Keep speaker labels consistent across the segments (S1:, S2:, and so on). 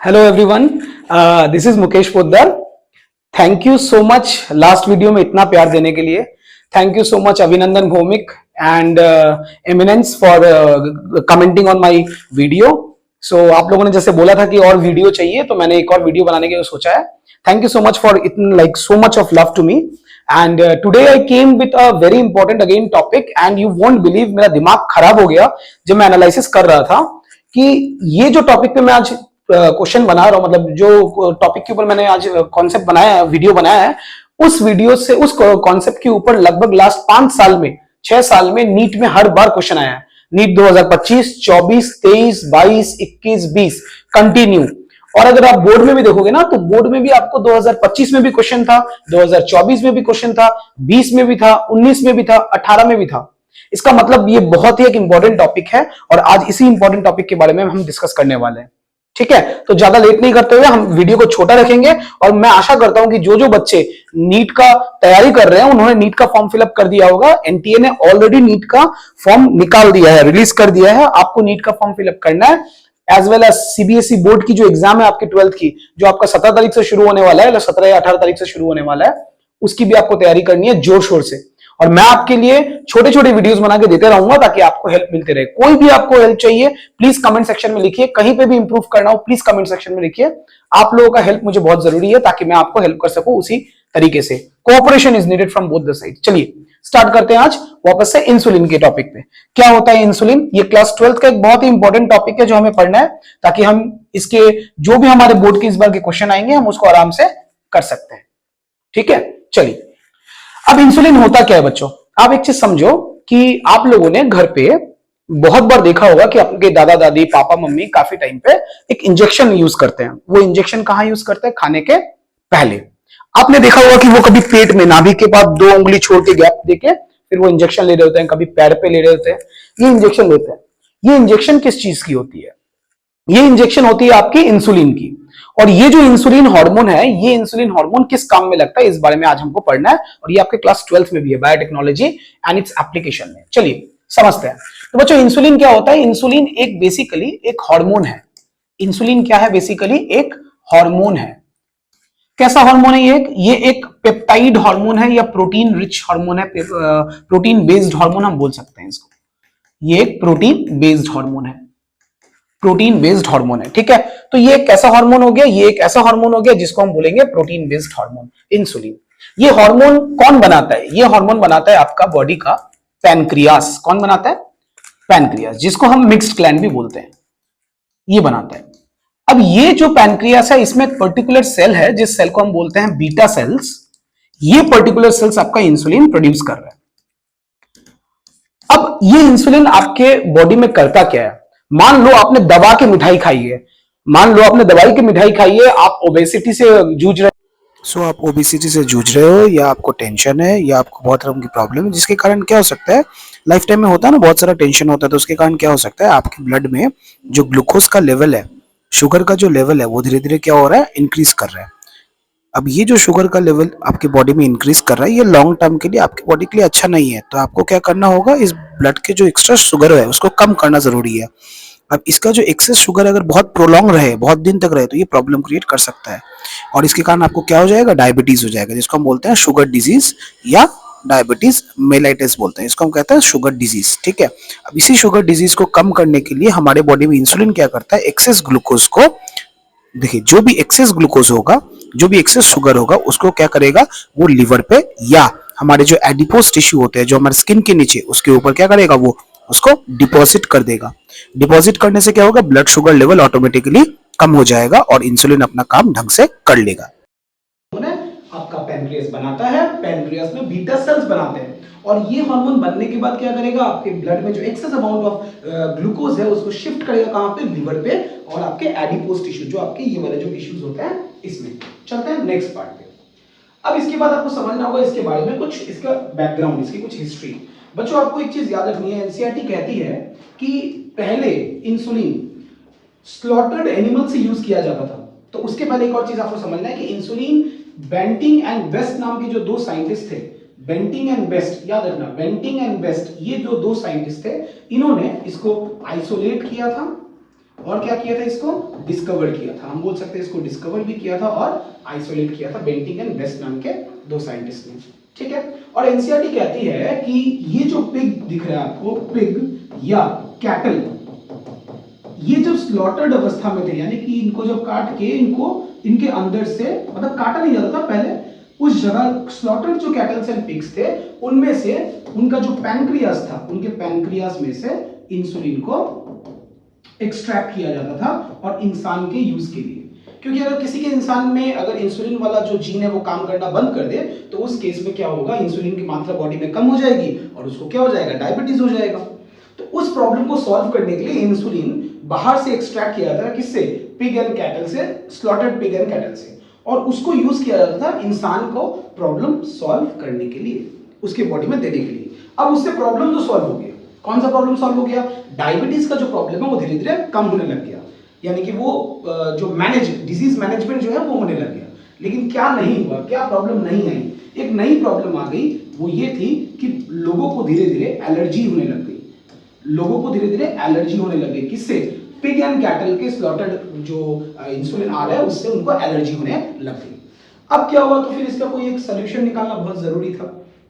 S1: Hello everyone, this is Mukesh Poddar. Thank you so much last video में इतना प्यार देने के लिए। Thank you so much Abhinandan Bhowmik and Eminence for commenting on my video. So आप लोगों ने जैसे बोला था कि और वीडियो चाहिए, तो मैंने एक और वीडियो बनाने के लिए सोचा है। Thank you so much for इतना like so much of love to me. And today I came with a very important again topic and you won't believe, मेरा दिमाग खराब हो गया जब मैं एनालिसिस कर रहा था कि ये जो टॉपिक पे मैं आज क्वेश्चन बना रहा हूं, मतलब जो टॉपिक के ऊपर मैंने आज कॉन्सेप्ट बनाया है, वीडियो बनाया है, उस वीडियो से उस कॉन्सेप्ट के ऊपर लगभग लास्ट 5 साल में 6 साल में नीट में हर बार क्वेश्चन आया है। NEET 2025, 24, 23, 22, 21, 20 continue. और अगर आप बोर्ड में भी देखोगे ना, तो बोर्ड में भी आपको 2025 में भी क्वेश्चन था, 2024 में भी क्वेश्चन था, 20 में भी था, 19 में भी था, 18 में भी था। इसका मतलब ये बहुत ही एक इंपॉर्टेंट टॉपिक है और आज इसी इंपॉर्टेंट टॉपिक के बारे में हम डिस्कस करने वाले हैं। ठीक है, तो ज्यादा लेट नहीं करते हुए हम वीडियो को छोटा रखेंगे और मैं आशा करता हूं कि जो जो बच्चे नीट का तैयारी कर रहे हैं उन्होंने नीट का फॉर्म फिलअप कर दिया होगा। एनटीए ने ऑलरेडी नीट का फॉर्म निकाल दिया है, रिलीज कर दिया है। आपको नीट का फॉर्म फिलअप करना है, as well as CBSE board की जो एग्जाम है आपकी 12th की, जो आपका 17 तारीख से शुरू होने वाला है, 17 या 18 तारीख से शुरू होने वाला है, उसकी भी आपको तैयारी करनी है जोर शोर से। और मैं आपके लिए छोटे छोटे वीडियोस बना के देते रहूंगा ताकि आपको हेल्प मिलते रहे। कोई भी आपको हेल्प चाहिए प्लीज कमेंट सेक्शन में लिखिए, कहीं पे भी इंप्रूव करना हो प्लीज कमेंट सेक्शन में लिखिए। आप लोगों का हेल्प मुझे बहुत जरूरी है ताकि मैं आपको हेल्प कर सकूं उसी तरीके से। Cooperation is needed from both the side. चलिए स्टार्ट करते हैं आज वापस से इंसुलिन के टॉपिक पे। क्या होता है इंसुलिन? ये क्लास 12th का एक बहुत ही इंपॉर्टेंट टॉपिक है जो हमें पढ़ना है, ताकि हम इसके जो भी हमारे बोर्ड के इस बार के क्वेश्चन आएंगे हम उसको आराम से कर सकते हैं। ठीक है, चलिए अब इंसुलिन होता क्या है बच्चों? आप एक चीज समझो कि आप लोगों ने घर पे बहुत बार देखा होगा कि आपके दादा दादी पापा मम्मी काफी टाइम पे एक इंजेक्शन यूज करते हैं। वो इंजेक्शन कहां यूज करते हैं? खाने के पहले। आपने देखा होगा कि वो कभी पेट में नाभि के पास 2 उंगली छोड़ के गैप देके फिर वो इंजेक्शन ले रहे होते हैं, कभी पैर पे ले रहे होते हैं, ये इंजेक्शन लेते हैं। ये इंजेक्शन किस चीज की होती है? ये इंजेक्शन होती है आपकी इंसुलिन की। और ये जो इंसुलिन हार्मोन है, ये इंसुलिन हार्मोन किस काम में लगता है इस बारे में आज हमको पढ़ना है। और ये आपके क्लास 12th में भी है, बायोटेक्नोलॉजी एंड इट्स एप्लीकेशन में। चलिए समझते हैं। तो बच्चों इंसुलिन क्या होता है? इंसुलिन एक बेसिकली एक हार्मोन है। इंसुलिन क्या है? बेसिकली एक हार्मोन है। कैसा हार्मोन है ये एक पेप्टाइड हार्मोन है या प्रोटीन रिच हार्मोन है। प्रोटीन बेस्ड हार्मोन हम बोल सकते हैं इसको। ये एक प्रोटीन बेस्ड हार्मोन है, प्रोटीन बेस्ड हार्मोन है। ठीक है, तो ये एक कैसा हार्मोन हो गया? ये एक ऐसा हार्मोन हो गया जिसको हम बोलेंगे प्रोटीन बेस्ड हार्मोन, इंसुलिन। ये हार्मोन कौन बनाता है? ये हार्मोन बनाता है आपका बॉडी का पैनक्रियास। कौन बनाता है? पैनक्रियास, जिसको हम मिक्स्ड ग्लैंड भी बोलते हैं, ये बनाता है। अब ये जो पैनक्रियास है, इसमें एक पर्टिकुलर सेल है जिस सेल को हम बोलते हैं बीटा सेल्स। ये पर्टिकुलर सेल्स आपका इंसुलिन प्रोड्यूस कर रहा है। अब ये इंसुलिन आपके बॉडी में करता क्या है? मान लो आपने दबा के मिठाई खाई है, मान लो आपने दवाई की मिठाई खाई है, आप ओबेसिटी से जूझ रहे
S2: आप ओबेसिटी से जूझ रहे हो, या आपको टेंशन है, या आपको बहुत तरह की प्रॉब्लम है, जिसके कारण क्या हो सकता है, लाइफ टाइम में होता है ना, बहुत सारा टेंशन होता है, तो उसके कारण क्या हो सकता है, आपके ब्लड में जो ग्लूकोज का लेवल है, शुगर का जो लेवल है, वो धीरे धीरे क्या हो रहा है, इंक्रीज कर रहा है। अब ये जो शुगर का लेवल आपकी बॉडी में इंक्रीज कर रहा है, ये लॉन्ग टर्म के लिए आपकी बॉडी के लिए अच्छा नहीं है। तो आपको क्या करना होगा, इस ब्लड के जो एक्स्ट्रा शुगर है उसको कम करना जरूरी है। अब इसका जो एक्सेस शुगर अगर बहुत प्रोलॉन्ग रहे, बहुत दिन तक रहे, तो ये प्रॉब्लम क्रिएट कर सकता है। और इसके कारण आपको क्या हो जाएगा, डायबिटीज हो जाएगा, जिसको हम बोलते हैं शुगर डिजीज या डायबिटीज मेलाइटिस बोलते हैं, इसको हम कहते हैं शुगर डिजीज। ठीक है, अब इसी शुगर डिजीज को कम करने के लिए हमारे बॉडी में इंसुलिन क्या करता है, एक्सेस ग्लूकोज को, देखिए जो भी एक्सेस ग्लूकोज होगा, जो भी एक्सेस शुगर होगा, उसको क्या करेगा, वो लिवर पे या हमारे जो एडिपोज टिश्यू होते हैं जो हमारे स्किन के नीचे, उसके ऊपर क्या करेगा, वो उसको डिपॉजिट कर देगा। डिपॉजिट करने से क्या होगा, ब्लड शुगर लेवल ऑटोमेटिकली कम हो जाएगा और इंसुलिन अपना काम ढंग से कर लेगा।
S1: आपका पैनक्रियास बनाता है, पैनक्रियास में बीटा सेल्स बनाते हैं और ये हार्मोन बनने के बाद क्या करेगा, आपके ब्लड में जो एक्सेस अमाउंट ऑफ ग्लूकोज है उसको शिफ्ट करेगा कहां पे, लिवर पे और आपके एडिपोज टिश्यू, जो आपके ये वाले जो टिश्यूज होते हैं इसमें। चलते हैं नेक्स्ट पार्ट पे। अब इसके बाद आपको समझना होगा इसके बारे में कुछ, इसका बैकग्राउंड, इसकी कुछ हिस्ट्री। बच्चों आपको एक चीज याद रखनी है, एनसीईआरटी कहती है कि पहले इंसुलिन स्लॉटर्ड एनिमल से यूज किया जाता था। तो उसके पहले एक और चीज आपको समझना है कि इंसुलिन बेंटिंग एंड बेस्ट नाम के जो दो साइंटिस्ट थे, बेंटिंग एंड बेस्ट, याद रखना बेंटिंग एंड बेस्ट, ये जो दो साइंटिस्ट थे, इन्होंने इसको आइसोलेट किया था और क्या किया था, इसको डिस्कवर किया था। हम बोल सकते हैं इसको डिस्कवर भी किया था और आइसोलेट किया था बेंटिक एंड बेस्ट नाम के दो साइंटिस्ट ने, ठीक है। और एनसीईआरटी कहती है कि ये जो पिग दिख रहा है आपको, पिग या कैटल, ये जब स्लॉटर्ड अवस्था में थे, यानी कि इनको जब काट के इनको इनके अंदर से, मतलब काटा नहीं जाता था पहले, उस जगह स्लॉटर्ड जो कैटल्स एंड पिग्स थे उनमें से उनका जो पैनक्रियास था, उनके पैनक्रियास में से इंसुलिन को एक्सट्रैक्ट किया जाता था और इंसान के यूज के लिए। क्योंकि अगर किसी के इंसान में अगर इंसुलिन वाला जो जीन है वो काम करना बंद कर दे तो उस केस में क्या होगा, इंसुलिन की मात्रा बॉडी में कम हो जाएगी और उसको क्या हो जाएगा, डायबिटीज हो जाएगा। तो उस प्रॉब्लम को सॉल्व करने के लिए इंसुलिन बाहर से एक्सट्रैक्ट किया जाता है, किससे, पिग एंड कैटल से, स्लॉटर्ड पिग एंड कैटल से, और उसको यूज किया जाता था इंसान को प्रॉब्लम सॉल्व करने के लिए, उसके बॉडी में देने के लिए। अब उससे प्रॉब्लम तो सॉल्व हो गया, कौन सा प्रॉब्लम सॉल्व हो गया, डायबिटीज का जो प्रॉब्लम है वो धीरे धीरे कम होने लग गया, यानी कि वो जो डिजीज मैनेजमेंट जो है वो होने लग गया। लेकिन क्या नहीं हुआ, क्या प्रॉब्लम नहीं आई, एक नई प्रॉब्लम आ गई, वो ये थी कि लोगों को धीरे धीरे एलर्जी होने लग गई, लोगों को धीरे धीरे एलर्जी होने लग गई, किससे, पिग एंड कैटल के स्लॉटर्ड जो इंसुलिन आ रहा है उससे उनको एलर्जी होने लग गई। अब क्या हुआ, तो फिर इसका कोई एक सोल्यूशन निकालना बहुत जरूरी था।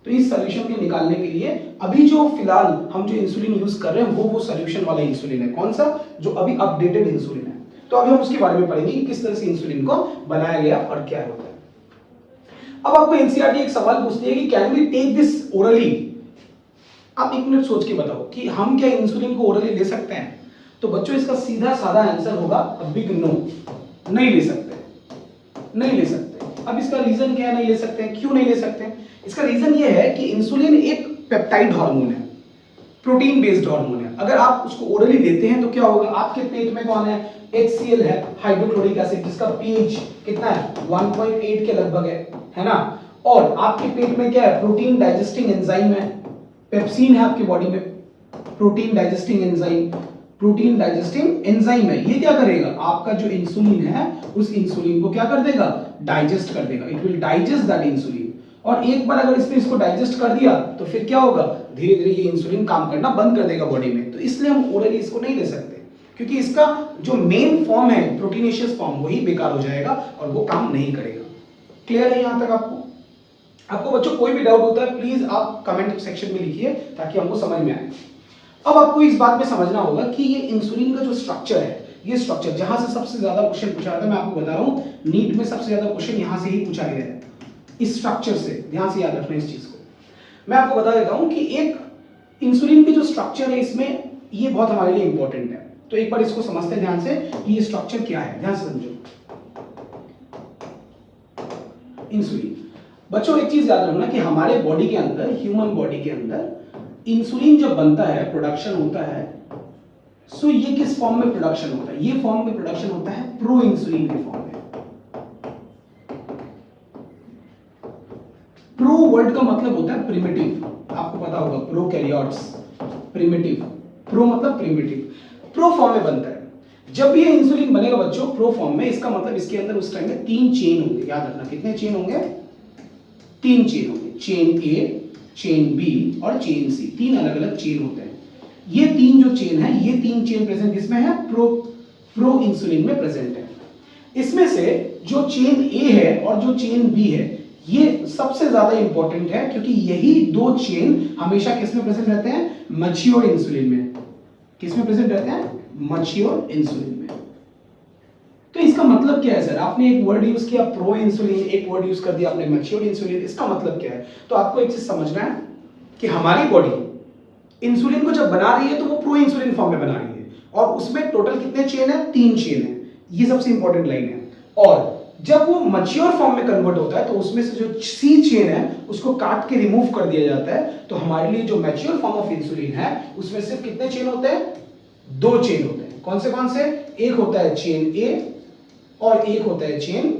S1: तो इस सोल्यूशन के निकालने के लिए अभी जो फिलहाल हम जो इंसुलिन यूज कर रहे हैं वो सोल्यूशन वाला इंसुलिन है, कौन सा, जो अभी अपडेटेड इंसुलिन है। तो अभी हम उसके बारे में पढ़ेंगे कि किस तरह से इंसुलिन को बनाया गया और क्या होता है। अब आपको एनसीईआरटी एक सवाल पूछती है कि can we take this orally. आप एक मिनट सोच के बताओ कि हम क्या इंसुलिन को ओरली ले सकते हैं। तो बच्चों इसका सीधा साधा आंसर होगा अ बिग नो, नहीं ले सकते, नहीं ले सकते। अब इसका रीजन क्या है नहीं ले सकते हैं, क्यों नहीं ले सकते हैं? इसका रीजन ये है कि इंसुलिन एक पेप्टाइड हार्मोन है, प्रोटीन बेस्ड हार्मोन है। अगर आप उसको ओरली लेते हैं तो क्या होगा, आपके पेट में कौन है, HCl है, हाइड्रोक्लोरिक एसिड, जिसका pH कितना है, 1.8 के लगभग है ना। और आपके पेट में क्या है, प्रोटीन डाइजेस्टिंग एंजाइम है, पेप्सिन है आपकी बॉडी में, protein digesting enzyme, protein digesting enzyme है। ये क्या करेगा, आपका जो इंसुलिन है उस इंसुलिन को क्या कर देगा, डाइजेस्ट कर देगा, it will digest that insulin. और एक बार अगर इसने इसको डाइजेस्ट कर दिया तो फिर क्या होगा, धीरे धीरे ये इंसुलिन काम करना बंद कर देगा बॉडी में। तो इसलिए हम ओरली इसको नहीं ले सकते, क्योंकि इसका जो मेन फॉर्म है प्रोटीनेशियस फॉर्म वही बेकार हो जाएगा और वो काम नहीं करेगा। क्लियर है यहां तक आपको? आपको बच्चों कोई भी डाउट होता है प्लीज आप कमेंट सेक्शन में लिखिए ताकि हमको समझ में आए। अब आपको इस बात में समझना होगा कि ये इंसुलिन का जो स्ट्रक्चर है, ये स्ट्रक्चर जहां से सबसे ज्यादा क्वेश्चन पूछा जाता है, मैं आपको बता रहा हूं नीट में सबसे ज्यादा क्वेश्चन यहां से ही पूछा गया है, इस स्ट्रक्चर से। ध्यान से याद रखना इस चीज को। मैं आपको बता देता हूं कि एक इंसुलिन की जो स्ट्रक्चर है इसमें ये बहुत हमारे लिए इंपॉर्टेंट है। तो एक बार इसको समझते हैं ध्यान से कि ये स्ट्रक्चर क्या है, ध्यान से समझो। इंसुलिन, बच्चों एक चीज याद रखना कि हमारे बॉडी के अंदर, ह्यूमन बॉडी के अंदर इंसुलिन जब बनता है, प्रोडक्शन होता है, सो ये किस फॉर्म में प्रोडक्शन होता है, ये फॉर्म में प्रोडक्शन होता है प्रो इंसुलिन के फॉर्म में। प्रो वर्ड का मतलब होता है प्रिमिटिव, आपको पता होगा प्रोकैरियोट्स, प्रिमिटिव, प्रो मतलब प्रिमिटिव, प्रो फॉर्म में बनता है। जब भी ये इंसुलिन बनेगा बच्चों प्रो फॉर्म में, इसका मतलब इसके अंदर उस टाइम में 3 चेन होंगे, याद रखना कितने चेन होंगे, 3 चेन होंगे, चेन ए, चेन बी और चेन सी, 3 अलग अलग चेन होते हैं। ये 3 जो चेन है, ये 3 चेन प्रेजेंट किसमें है, प्रो इंसुलिन में प्रेजेंट है। इसमें से जो चेन ए है और जो चेन बी है ये सबसे ज्यादा इंपॉर्टेंट है, क्योंकि यही 2 चेन हमेशा किसमें प्रेजेंट रहते हैं, मैच्योर इंसुलिन में। किसमें प्रेजेंट रहते हैं, मैच्योर इंसुलिन में। तो इसका मतलब क्या है सर, आपने एक वर्ड यूज किया प्रो इंसुलिन, एक वर्ड यूज कर दिया आपने मैच्योर इंसुलिन, इसका मतलब क्या है? तो आपको एक चीज समझना है कि हमारी बॉडी इंसुलिन को जब बना रही है तो वो प्रो इंसुलिन फॉर्म में बना रही है, और उसमें टोटल कितने चेन है, 3 चेन है। ये सबसे इंपॉर्टेंट लाइन है। और जब वो मैच्योर फॉर्म में कन्वर्ट होता है तो उसमें से जो सी चेन है उसको काट के रिमूव कर दिया जाता है। तो हमारे लिए जो मैच्योर फॉर्म ऑफ इंसुलिन है उसमें सिर्फ कितने चेन होते हैं, 2 चेन होते हैं। कौन से? एक होता है चेन ए और एक होता है चेन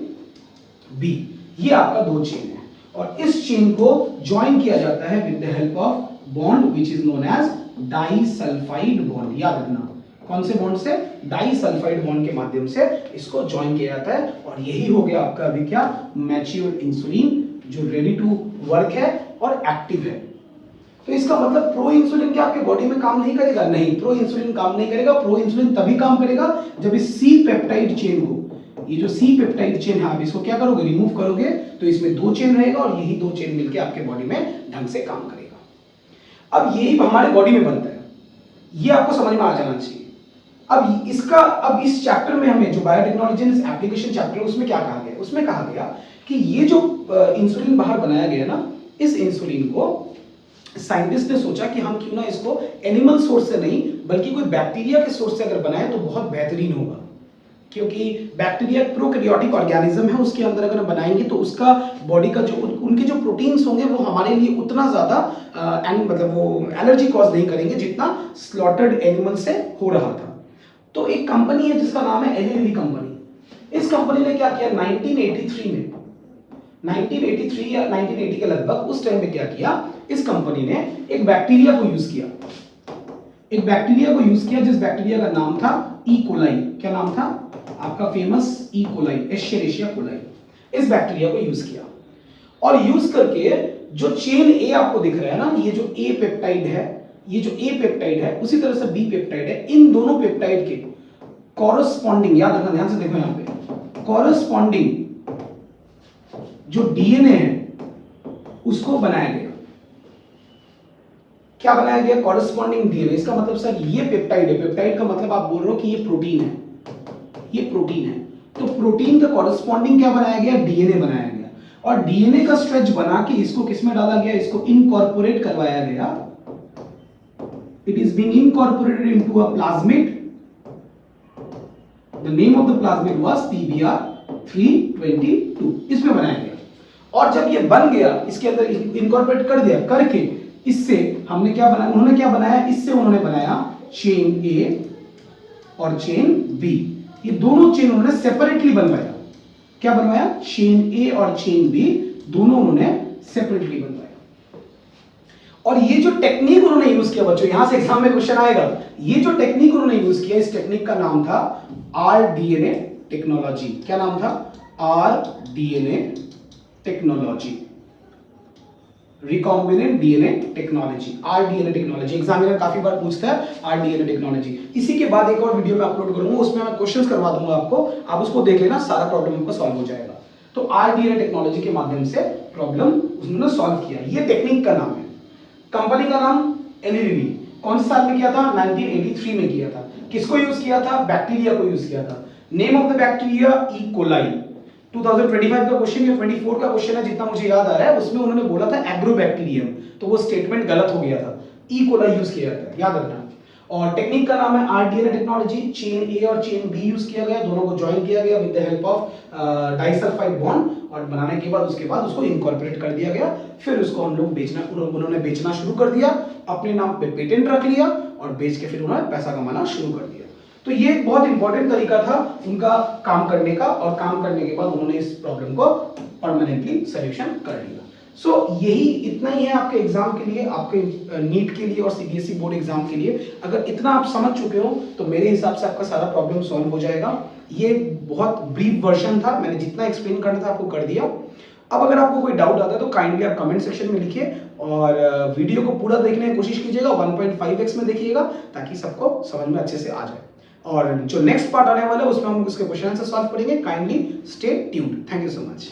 S1: बी। ये आपका 2 चेन है, और इस चेन को ज्वाइन किया जाता है with the help of bond which is known as disulphide bond. याद रखना कौन से बॉन्ड से, डाइसल्फाइड बॉन्ड के माध्यम से इसको ज्वाइन किया जाता है, और यही हो गया आपका अभी क्या, मैच्योर इंसुलिन, जो रेडी टू वर्क है और एक्टिव है। तो इसका मतलब प्रो इंसुलिन क्या आपके बॉडी में काम नहीं करेगा? नहीं, प्रो इंसुलिन काम नहीं करेगा। प्रो इंसुलिन तभी काम करेगा जब इस सी पेप्टाइड चेन को, ये जो सी पेप्टाइड चेन है, आप इसको क्या करोगे? रिमूव करोगे, तो इसमें 2 चेन रहेगा और यही 2 चेन मिलके आपके बॉडी में ढंग से काम करेगा। अब यही हमारे बॉडी में बनता है, ये आपको समझ में आ जाना चाहिए। अब इस चैप्टर में हमें जो बायोटेक्नोलॉजी एप्लीकेशन चैप्टर है उसमें क्या कहा गया? उसमें कहा गया कि ये जो इंसुलिन बाहर बनाया गया ना, इस इंसुलिन को साइंटिस्ट ने सोचा कि हम क्यों ना इसको एनिमल सोर्स से नहीं बल्कि कोई बैक्टीरिया के सोर्स से अगर बनाए तो बहुत बेहतरीन होगा, क्योंकि बैक्टीरिया प्रोकैरियोटिक ऑर्गेनिज्म है, उसके अंदर अगर बनाएंगे तो उसका बॉडी का जो उनके जो प्रोटीन्स होंगे वो हमारे लिए उतना ज्यादा मतलब वो एलर्जी कॉज नहीं करेंगे जितना स्लॉटर्ड एनिमल से हो रहा था। तो एक कंपनी है जिसका नाम है एली कंपनी। इस कंपनी ने क्या किया 1983 में, 1983 या 1980 के लगभग उस टाइम में क्या किया, इस कंपनी ने एक बैक्टीरिया को यूज किया, जिस बैक्टीरिया का नाम था ई कोलाई। क्या नाम था आपका? Famous E coli, Escherichia coli. इस बैक्टीरिया को यूज किया और यूज करके जो चेन ए आपको दिख रहा है ना, ये जो ए पेप्टाइड है, ये जो ए पेप्टाइड है उसी तरह से बी पेप्टाइड है, इन दोनों पेप्टाइड के कॉरेस्पॉन्डिंग, याद रखना, ध्यान से देखो यहां पे, कॉरेस्पॉन्डिंग जो डीएनए है उसको बनाया गया। क्या बनाया गया? Corresponding DNA. इसका मतलब सर ये पेप्टाइड है, पेप्टाइड का मतलब आप बोल रहे हो कि ये प्रोटीन है, ये प्रोटीन है, तो प्रोटीन का कॉरेस्पॉन्डिंग क्या बनाया गया? डीएनए बनाया गया। और डीएनए का स्ट्रेच बना के इसको किसमें डाला गया? इसको इनकॉर्पोरेट करवाया गया। It is being incorporated into a plasmid. The name of the plasmid was PBr322। इसमें बनाया गया और जब ये बन गया, इसके अंदर इनकॉर्पोरेट कर दिया, करके इससे हमने क्या बनाया, उन्होंने क्या बनाया, इससे उन्होंने बनाया चेन ए और चेन बी। ये दोनों चेन उन्होंने सेपरेटली बनवाया। क्या बनवाया? चेन ए और चेन बी दोनों उन्होंने सेपरेटली बनवाया। और ये जो टेक्निक उन्होंने यूज किया बच्चों, यहां से एग्जाम में क्वेश्चन आएगा, ये जो टेक्निक उन्होंने यूज किया, इस टेक्निक का नाम था आरडीएनए टेक्नोलॉजी। क्या नाम था? RDNA technology, recombinant DNA technology, rDNA technology. Examiner काफी बार पूछता है आरडीएनए टेक्नोलॉजी। इसी के बाद एक और वीडियो में अपलोड करूंगा, उसमें मैं क्वेश्चंस करवा दूंगा आपको, आप उसको देख लेना, सारा प्रॉब्लम आपका सॉल्व हो जाएगा। तो आरडीएनए टेक्नोलॉजी के माध्यम से प्रॉब्लम उन्होंने सॉल्व किया। ये टेक्निक का नाम है। कंपनी का नाम एली लिली। कौन से साल में किया था? 1983 में किया था। किसको यूज किया था? बैक्टीरिया को यूज किया था। Name of the bacteria E coli. 2025 का क्वेश्चन या 24 का क्वेश्चन है जितना मुझे याद आ रहा है, उसमें उन्होंने बोला था एग्रोबैक्टीरियम, तो वो स्टेटमेंट गलत हो गया था, ई कोलाई यूज किया था, याद रखना। और टेक्निक का नाम है आरडीएनए टेक्नोलॉजी। चेन ए और चेन बी यूज किया गया, दोनों को ज्वाइन किया गया with the help of disulphide bond, और बनाने के बाद उसके बाद उसको इनकॉर्पोरेट कर दिया गया। फिर उसको हम लोग उन्होंने बेचना शुरू कर दिया, अपने नाम पे पेटेंट रख लिया और बेच के फिर उन्होंने पैसा कमाना शुरू कर दिया। तो ये एक बहुत इंपॉर्टेंट तरीका था उनका काम करने का, और काम करने के बाद उन्होंने इस प्रॉब्लम को परमानेंटली सॉल्यूशन कर लिया। सो यही इतना ही है आपके एग्जाम के लिए, आपके नीट के लिए और सीबीएसई बोर्ड एग्जाम के लिए। अगर इतना आप समझ चुके हो तो मेरे हिसाब से आपका सारा प्रॉब्लम सॉल्व हो जाएगा। ये बहुत ब्रीफ वर्जन था, मैंने जितना एक्सप्लेन करना था आपको कर दिया। अब अगर आपको कोई डाउट आता है तो काइंडली आप कमेंट सेक्शन में लिखिए, और वीडियो को पूरा देखने की कोशिश कीजिएगा, 1.5x में देखिएगा ताकि सबको समझ में अच्छे से आ जाए। और जो नेक्स्ट पार्ट आने वाला है उसमें हम उसके क्वेश्चन आंसर सॉल्व करेंगे। Kindly stay tuned. Thank you so much.